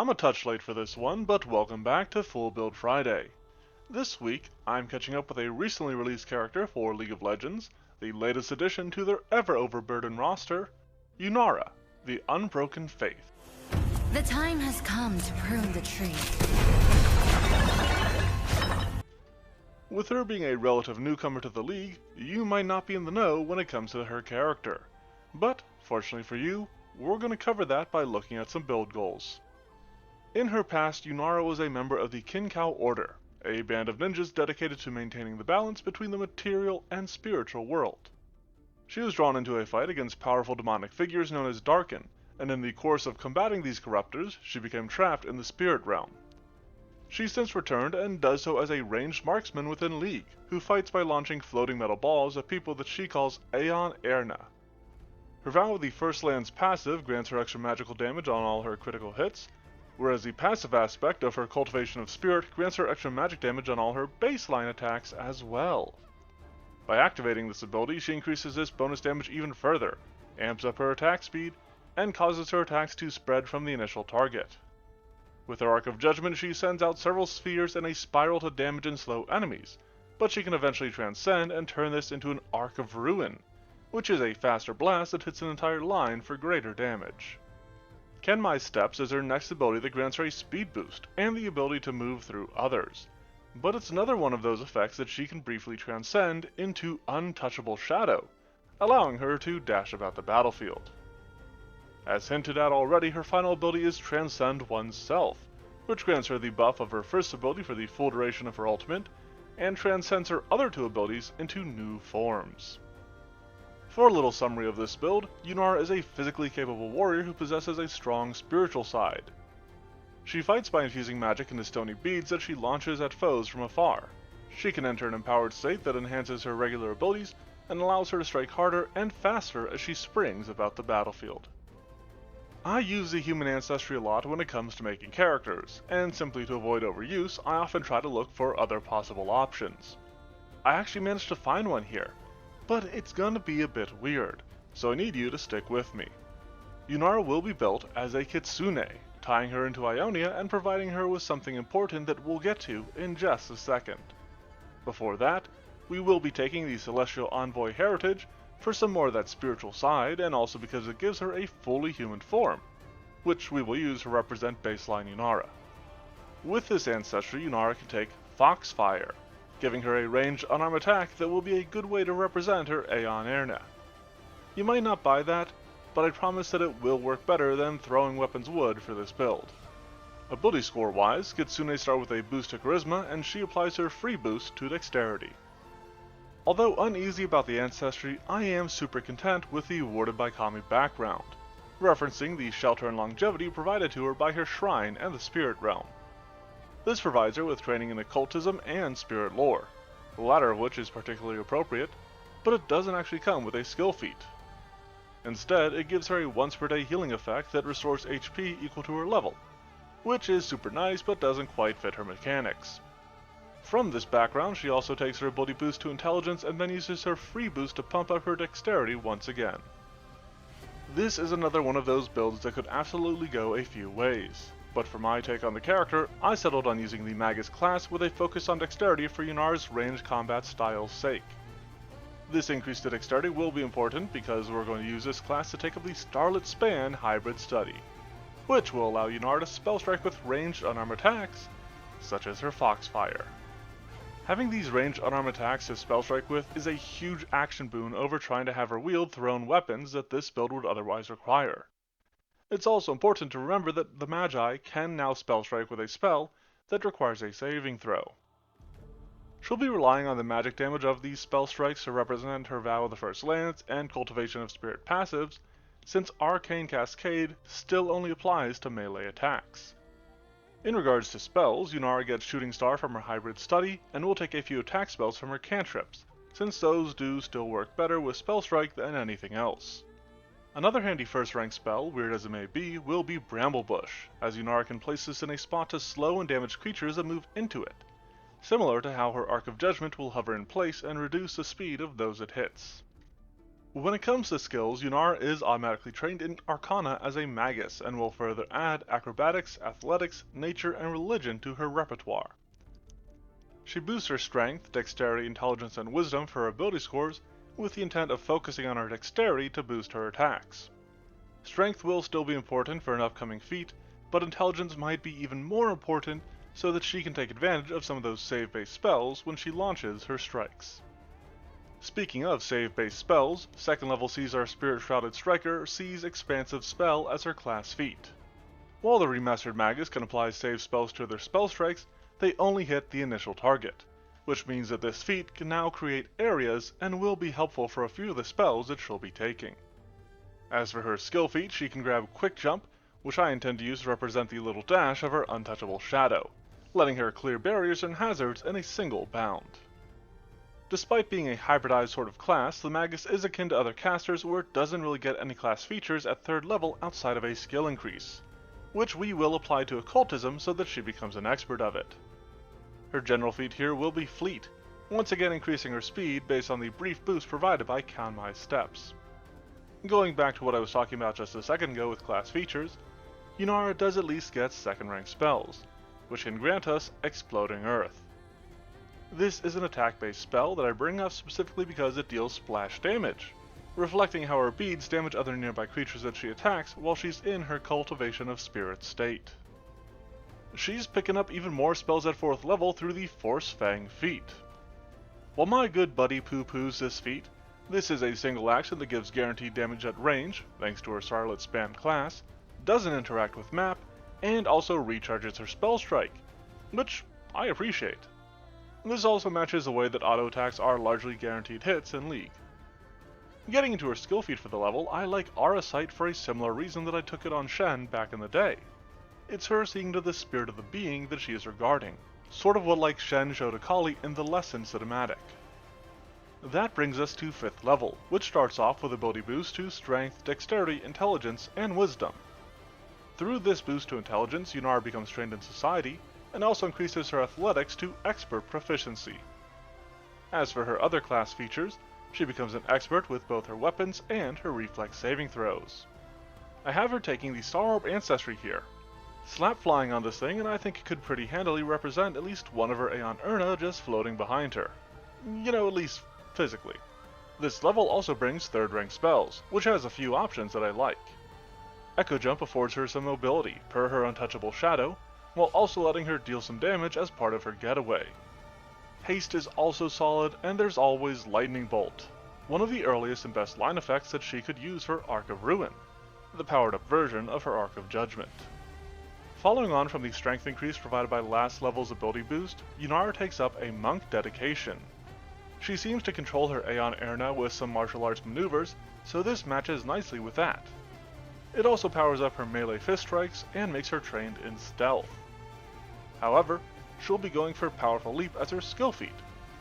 I'm a touch late for this one, but welcome back to Full Build Friday. This week, I'm catching up with a recently released character for League of Legends, the latest addition to their ever-overburdened roster, Yunara, the Unbroken Faith. The time has come to prune the tree. With her being a relative newcomer to the league, you might not be in the know when it comes to her character. But, fortunately for you, we're going to cover that by looking at some build goals. In her past, Yunara was a member of the Kinkow Order, a band of ninjas dedicated to maintaining the balance between the material and spiritual world. She was drawn into a fight against powerful demonic figures known as Darkin, and in the course of combating these corruptors, she became trapped in the spirit realm. She's since returned and does so as a ranged marksman within League, who fights by launching floating metal balls at people that she calls Aeon Erna. Her Vow of the First Land's passive grants her extra magical damage on all her critical hits, whereas the passive aspect of her Cultivation of Spirit grants her extra magic damage on all her baseline attacks as well. By activating this ability, she increases this bonus damage even further, amps up her attack speed, and causes her attacks to spread from the initial target. With her Arc of Judgment, she sends out several spheres in a spiral to damage and slow enemies, but she can eventually transcend and turn this into an Arc of Ruin, which is a faster blast that hits an entire line for greater damage. Kenmai's Steps is her next ability that grants her a speed boost and the ability to move through others, but it's another one of those effects that she can briefly transcend into Untouchable Shadow, allowing her to dash about the battlefield. As hinted at already, her final ability is Transcend Oneself, which grants her the buff of her first ability for the full duration of her ultimate, and transcends her other two abilities into new forms. For a little summary of this build, Yunara is a physically capable warrior who possesses a strong spiritual side. She fights by infusing magic into stony beads that she launches at foes from afar. She can enter an empowered state that enhances her regular abilities and allows her to strike harder and faster as she springs about the battlefield. I use the human ancestry a lot when it comes to making characters, and simply to avoid overuse, I often try to look for other possible options. I actually managed to find one here, but it's gonna be a bit weird, so I need you to stick with me. Yunara will be built as a Kitsune, tying her into Ionia and providing her with something important that we'll get to in just a second. Before that, we will be taking the Celestial Envoy heritage for some more of that spiritual side, and also because it gives her a fully human form, which we will use to represent baseline Yunara. With this ancestry, Yunara can take Foxfire, giving her a ranged unarmed attack that will be a good way to represent her Aeon Erna. You might not buy that, but I promise that it will work better than throwing weapons would for this build. Ability score wise, Kitsune starts with a boost to Charisma, and she applies her free boost to Dexterity. Although uneasy about the ancestry, I am super content with the Warded by Kami background, referencing the shelter and longevity provided to her by her shrine and the spirit realm. This provides her with training in occultism and spirit lore, the latter of which is particularly appropriate, but it doesn't actually come with a skill feat. Instead, it gives her a once per day healing effect that restores HP equal to her level, which is super nice but doesn't quite fit her mechanics. From this background, she also takes her ability boost to intelligence and then uses her free boost to pump up her dexterity once again. This is another one of those builds that could absolutely go a few ways, but for my take on the character, I settled on using the Magus class with a focus on dexterity for Yunara's ranged combat style's sake. This increase to dexterity will be important because we're going to use this class to take up the Starlit Span hybrid study, which will allow Yunara to spell strike with ranged unarmed attacks, such as her Foxfire. Having these ranged unarmed attacks to spell strike with is a huge action boon over trying to have her wield thrown weapons that this build would otherwise require. It's also important to remember that the Magi can now spell strike with a spell that requires a saving throw. She'll be relying on the magic damage of these spell strikes to represent her Vow of the First Lance and Cultivation of Spirit passives, since Arcane Cascade still only applies to melee attacks. In regards to spells, Yunara gets Shooting Star from her hybrid study, and will take a few attack spells from her cantrips, since those do still work better with Spell Strike than anything else. Another handy first rank spell, weird as it may be, will be Bramble Bush, as Yunara can place this in a spot to slow and damage creatures that move into it, similar to how her Arc of Judgment will hover in place and reduce the speed of those it hits. When it comes to skills, Yunara is automatically trained in Arcana as a Magus and will further add Acrobatics, Athletics, Nature, and Religion to her repertoire. She boosts her Strength, Dexterity, Intelligence, and Wisdom for her ability scores, with the intent of focusing on her Dexterity to boost her attacks. Strength will still be important for an upcoming feat, but Intelligence might be even more important so that she can take advantage of some of those save-based spells when she launches her strikes. Speaking of save-based spells, 2nd level Caesar Spirit Shrouded Striker sees Expansive Spell as her class feat. While the remastered Magus can apply save spells to their spell strikes, they only hit the initial target, which means that this feat can now create areas and will be helpful for a few of the spells that she'll be taking. As for her skill feat, she can grab Quick Jump, which I intend to use to represent the little dash of her Untouchable Shadow, letting her clear barriers and hazards in a single bound. Despite being a hybridized sort of class, the Magus is akin to other casters where it doesn't really get any class features at 3rd level outside of a skill increase, which we will apply to Occultism so that she becomes an expert of it. Her general feat here will be Fleet, once again increasing her speed based on the brief boost provided by Kanmai's steps. Going back to what I was talking about just a second ago with class features, Yunara does at least get 2nd rank spells, which can grant us Exploding Earth. This is an attack-based spell that I bring up specifically because it deals splash damage, reflecting how her beads damage other nearby creatures that she attacks while she's in her Cultivation of Spirit state. She's picking up even more spells at 4th level through the Force Fang feat. While my good buddy poo-poos this feat, this is a single action that gives guaranteed damage at range, thanks to her Starlit Span class, doesn't interact with map, and also recharges her spell strike, which I appreciate. This also matches the way that auto attacks are largely guaranteed hits in League. Getting into her skill feat for the level, I like Aura Sight for a similar reason that I took it on Shen back in the day. It's her seeing to the spirit of the being that she is regarding, sort of what like Shen showed Akali in the Lesson cinematic. That brings us to 5th level, which starts off with ability boost to Strength, Dexterity, Intelligence, and Wisdom. Through this boost to Intelligence, Yunara becomes trained in Society, and also increases her Athletics to Expert Proficiency. As for her other class features, she becomes an expert with both her weapons and her reflex saving throws. I have her taking the Star Orb Ancestry here. Slap flying on this thing, and I think it could pretty handily represent at least one of her Aeon Urna just floating behind her. You know, at least physically. This level also brings 3rd rank spells, which has a few options that I like. Echo Jump affords her some mobility, per her Untouchable Shadow, while also letting her deal some damage as part of her getaway. Haste is also solid, and there's always Lightning Bolt, one of the earliest and best line effects that she could use for Arc of Ruin, the powered up version of her Arc of Judgment. Following on from the strength increase provided by last level's ability boost, Yunara takes up a Monk Dedication. She seems to control her Aeon Erna with some martial arts maneuvers, so this matches nicely with that. It also powers up her melee fist strikes and makes her trained in stealth. However, she'll be going for Powerful Leap as her skill feat,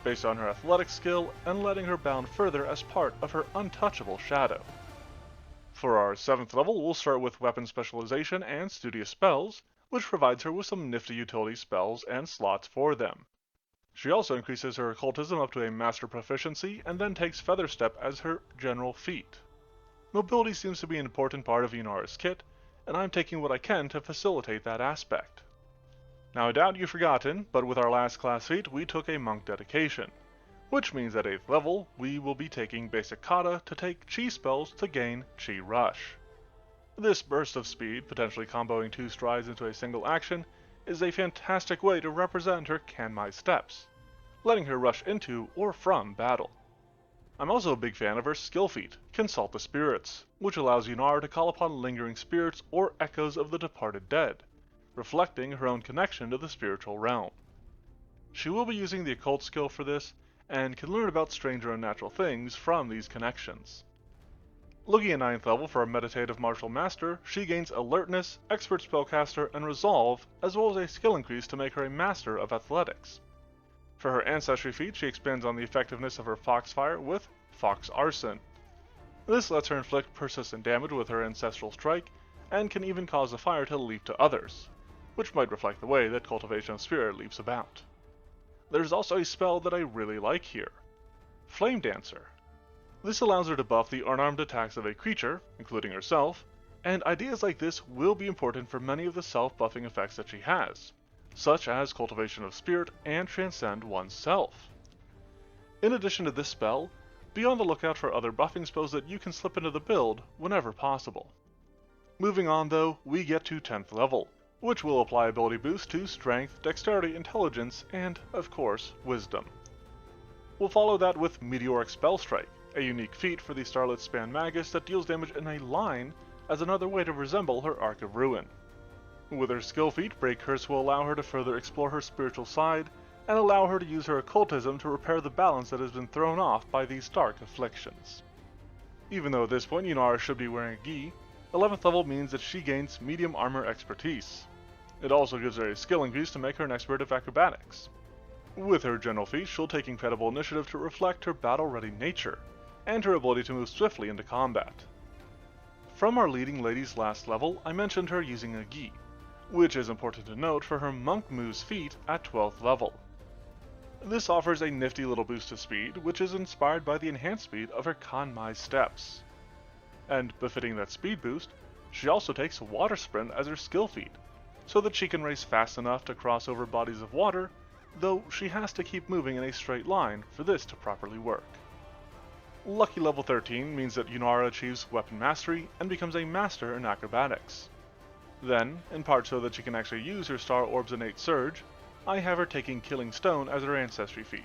based on her athletic skill and letting her bound further as part of her Untouchable Shadow. For our 7th level, we'll start with Weapon Specialization and Studious Spells, which provides her with some nifty utility spells and slots for them. She also increases her Occultism up to a Master Proficiency and then takes Feather Step as her general feat. Mobility seems to be an important part of Yunara's kit, and I'm taking what I can to facilitate that aspect. Now I doubt you've forgotten, but with our last class feat we took a Monk Dedication, which means at 8th level we will be taking Basic Kata to take Chi spells to gain Chi Rush. This burst of speed, potentially comboing 2 strides into a single action, is a fantastic way to represent her Kanmai steps, letting her rush into or from battle. I'm also a big fan of her skill feat, Consult the Spirits, which allows Yunara to call upon lingering spirits or echoes of the departed dead, reflecting her own connection to the spiritual realm. She will be using the occult skill for this, and can learn about strange or unnatural things from these connections. Looking at 9th level for a Meditative Martial Master, she gains Alertness, Expert Spellcaster, and Resolve, as well as a skill increase to make her a Master of Athletics. For her Ancestry feat, she expands on the effectiveness of her Foxfire with Fox Arson. This lets her inflict persistent damage with her Ancestral Strike, and can even cause the fire to leap to others, which might reflect the way that Cultivation of Spirit leaps about. There's also a spell that I really like here, Flame Dancer. This allows her to buff the unarmed attacks of a creature, including herself, and ideas like this will be important for many of the self-buffing effects that she has, such as Cultivation of Spirit and Transcend oneself. In addition to this spell, be on the lookout for other buffing spells that you can slip into the build whenever possible. Moving on though, we get to 10th level, which will apply ability boost to Strength, Dexterity, Intelligence, and, of course, Wisdom. We'll follow that with Meteoric Spell Strike, a unique feat for the Starlit Span Magus that deals damage in a line as another way to resemble her Arc of Ruin. With her skill feat, Break Curse will allow her to further explore her spiritual side, and allow her to use her occultism to repair the balance that has been thrown off by these dark afflictions. Even though at this point Yunara should be wearing a gi, 11th level means that she gains medium armor expertise. It also gives her a skill increase to make her an expert of acrobatics. With her general feat, she'll take incredible initiative to reflect her battle-ready nature, and her ability to move swiftly into combat. From our leading lady's last level, I mentioned her using a gi, which is important to note for her Monk Moves feat at 12th level. This offers a nifty little boost to speed, which is inspired by the enhanced speed of her Kanmai steps. And befitting that speed boost, she also takes Water Sprint as her skill feat, so that she can race fast enough to cross over bodies of water, though she has to keep moving in a straight line for this to properly work. Lucky level 13 means that Yunara achieves Weapon Mastery and becomes a master in acrobatics. Then, in part so that she can actually use her Star Orb's innate surge, I have her taking Killing Stone as her ancestry feat.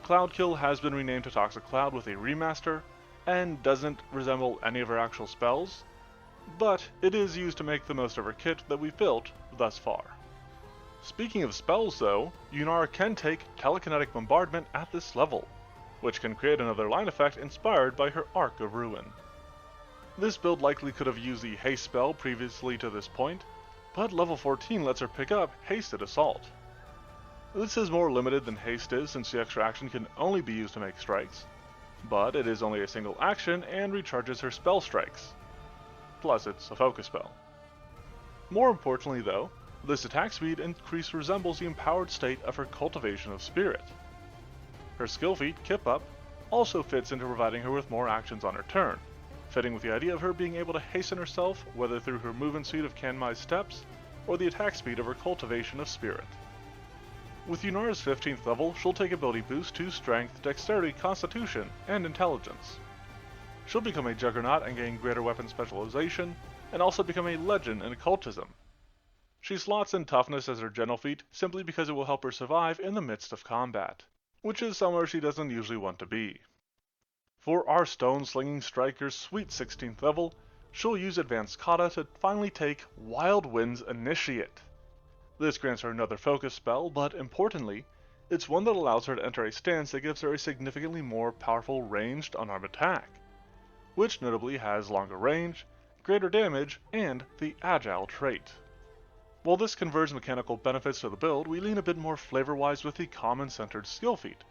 Cloud Kill has been renamed to Toxic Cloud with a remaster, and doesn't resemble any of her actual spells, but it is used to make the most of her kit that we've built thus far. Speaking of spells though, Yunara can take Telekinetic Bombardment at this level, which can create another line effect inspired by her Arc of Ruin. This build likely could have used the Haste spell previously to this point, but level 14 lets her pick up Hasted Assault. This is more limited than Haste is since the extra action can only be used to make strikes, but it is only a single action and recharges her spell strikes. Plus it's a focus spell. More importantly though, this attack speed increase resembles the empowered state of her Cultivation of Spirit. Her skill feat, Kip Up, also fits into providing her with more actions on her turn, fitting with the idea of her being able to hasten herself whether through her movement speed of Kanmai's steps, or the attack speed of her Cultivation of Spirit. With Yunara's 15th level, she'll take ability boost to Strength, Dexterity, Constitution, and Intelligence. She'll become a Juggernaut and gain greater weapon specialization, and also become a legend in Occultism. She slots in Toughness as her general feat simply because it will help her survive in the midst of combat, which is somewhere she doesn't usually want to be. For our Stone-slinging Striker's sweet 16th level, she'll use Advanced Kata to finally take Wild Wind's Initiate. This grants her another focus spell, but importantly, it's one that allows her to enter a stance that gives her a significantly more powerful ranged unarmed attack, which notably has longer range, greater damage, and the Agile trait. While this confers mechanical benefits to the build, we lean a bit more flavor-wise with the common-centered skill feat,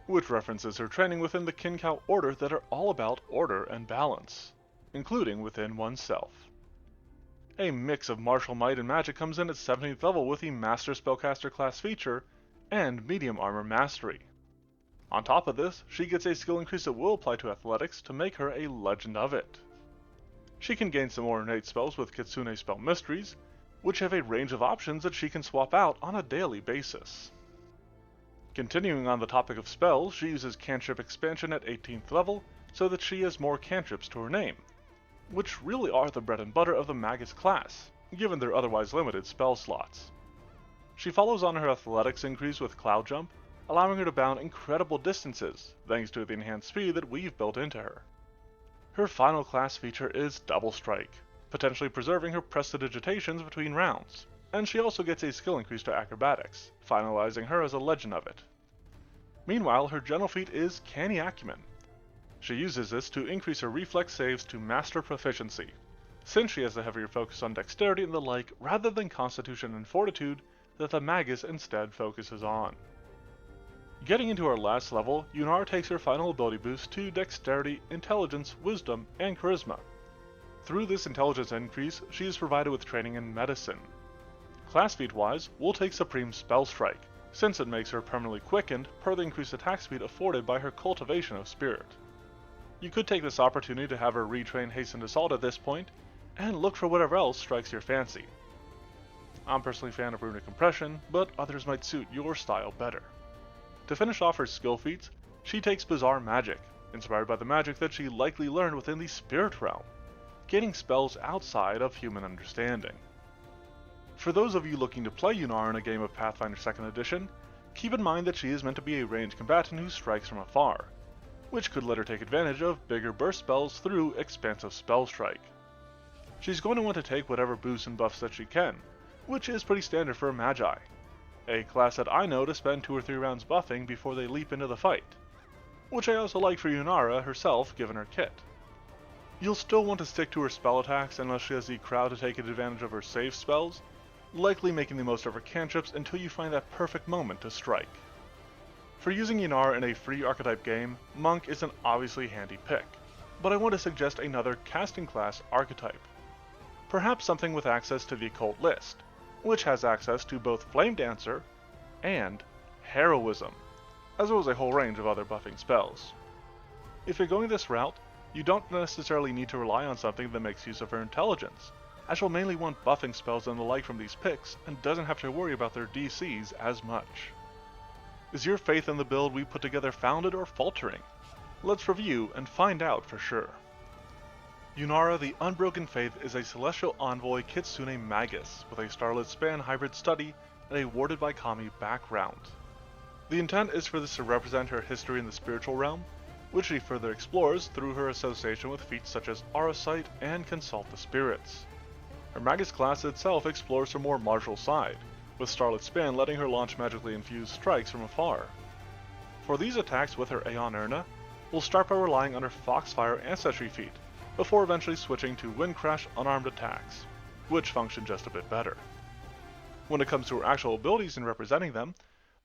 which references her training within the Kinkow Order that are all about order and balance, including within oneself. A mix of martial might and magic comes in at 17th level with the Master Spellcaster class feature and Medium Armor Mastery. On top of this, she gets a skill increase that will apply to athletics to make her a legend of it. She can gain some more innate spells with Kitsune Spell Mysteries, which have a range of options that she can swap out on a daily basis. Continuing on the topic of spells, she uses Cantrip Expansion at 18th level so that she has more cantrips to her name, which really are the bread and butter of the Magus class, given their otherwise limited spell slots. She follows on her athletics increase with Cloud Jump, allowing her to bound incredible distances thanks to the enhanced speed that we've built into her. Her final class feature is Double Strike, potentially preserving her prestidigitations between rounds, and she also gets a skill increase to acrobatics, finalizing her as a legend of it. Meanwhile, her general feat is Canny Acumen. She uses this to increase her reflex saves to master proficiency, since she has a heavier focus on dexterity and the like rather than constitution and fortitude that the Magus instead focuses on. Getting into our last level, Yunara takes her final ability boost to dexterity, intelligence, wisdom, and charisma. Through this intelligence increase, she is provided with training in medicine. Class feat wise, we'll take Supreme Spell Strike, since it makes her permanently quickened per the increased attack speed afforded by her Cultivation of Spirit. You could take this opportunity to have her retrain Hastened Assault at this point, and look for whatever else strikes your fancy. I'm personally a fan of Runic Compression, but others might suit your style better. To finish off her skill feats, she takes Bizarre Magic, inspired by the magic that she likely learned within the Spirit Realm, gaining spells outside of human understanding. For those of you looking to play Yunara in a game of Pathfinder 2nd Edition, keep in mind that she is meant to be a ranged combatant who strikes from afar, which could let her take advantage of bigger burst spells through Expansive Spell Strike. She's going to want to take whatever boosts and buffs that she can, which is pretty standard for a Magi, a class that I know to spend 2 or 3 rounds buffing before they leap into the fight, which I also like for Yunara herself given her kit. You'll still want to stick to her spell attacks unless she has the crowd to take advantage of her save spells, likely making the most of her cantrips until you find that perfect moment to strike. For using Yunara in a free Archetype game, Monk is an obviously handy pick, but I want to suggest another casting class Archetype. Perhaps something with access to the Occult list, which has access to both Flame Dancer and Heroism, as well as a whole range of other buffing spells. If you're going this route, you don't necessarily need to rely on something that makes use of her intelligence, as you'll mainly want buffing spells and the like from these picks and doesn't have to worry about their DCs as much. Is your faith in the build we put together founded or faltering? Let's review and find out for sure. Yunara the Unbroken Faith is a Celestial Envoy Kitsune Magus with a Starlit Span hybrid study and a Warded by Kami background. The intent is for this to represent her history in the spiritual realm, which she further explores through her association with feats such as Archetype and Consult the Spirits. Her Magus class itself explores her more martial side, with Starlit Span letting her launch magically infused strikes from afar. For these attacks with her Aeon Urna, we'll start by relying on her Foxfire Ancestry feat, before eventually switching to Wind Crash unarmed attacks, which function just a bit better. When it comes to her actual abilities in representing them,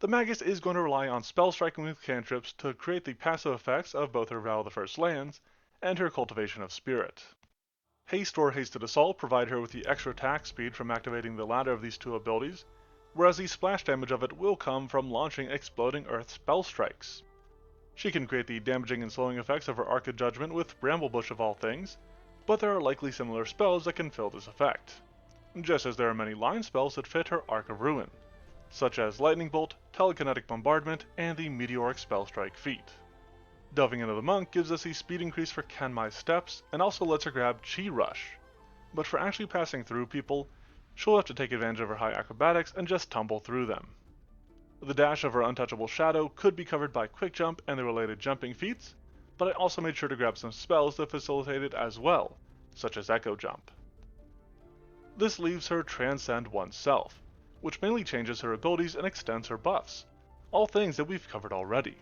the Magus is going to rely on spell striking with cantrips to create the passive effects of both her Vow of the First Lands and her Cultivation of Spirit. Haste or Hasted Assault provide her with the extra attack speed from activating the latter of these two abilities, whereas the splash damage of it will come from launching Exploding Earth spell strikes. She can create the damaging and slowing effects of her Arc of Judgment with Bramblebush of all things, but there are likely similar spells that can fill this effect, just as there are many line spells that fit her Arc of Ruin, such as Lightning Bolt, Telekinetic Bombardment, and the Meteoric Spell Strike feat. Delving into the Monk gives us the speed increase for Kenmai's Steps, and also lets her grab Chi Rush, but for actually passing through people, she'll have to take advantage of her high acrobatics and just tumble through them. The dash of her Untouchable Shadow could be covered by Quick Jump and the related jumping feats, but I also made sure to grab some spells that facilitate it as well, such as Echo Jump. This leaves her Transcend Oneself, which mainly changes her abilities and extends her buffs, all things that we've covered already.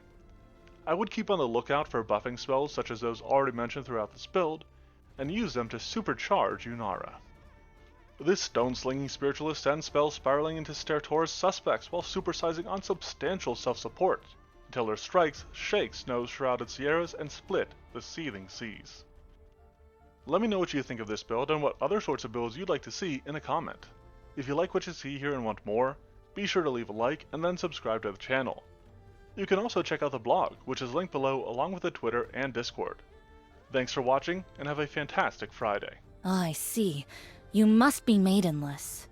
I would keep on the lookout for buffing spells such as those already mentioned throughout this build, and use them to supercharge Yunara. This stone-slinging spiritualist sends spells spiraling into Stertor's suspects while supersizing on substantial self-support, until her strikes shake snow-shrouded sierras and split the seething seas. Let me know what you think of this build and what other sorts of builds you'd like to see in a comment. If you like what you see here and want more, be sure to leave a like and then subscribe to the channel. You can also check out the blog, which is linked below along with the Twitter and Discord. Thanks for watching and have a fantastic Friday. I see. You must be maidenless.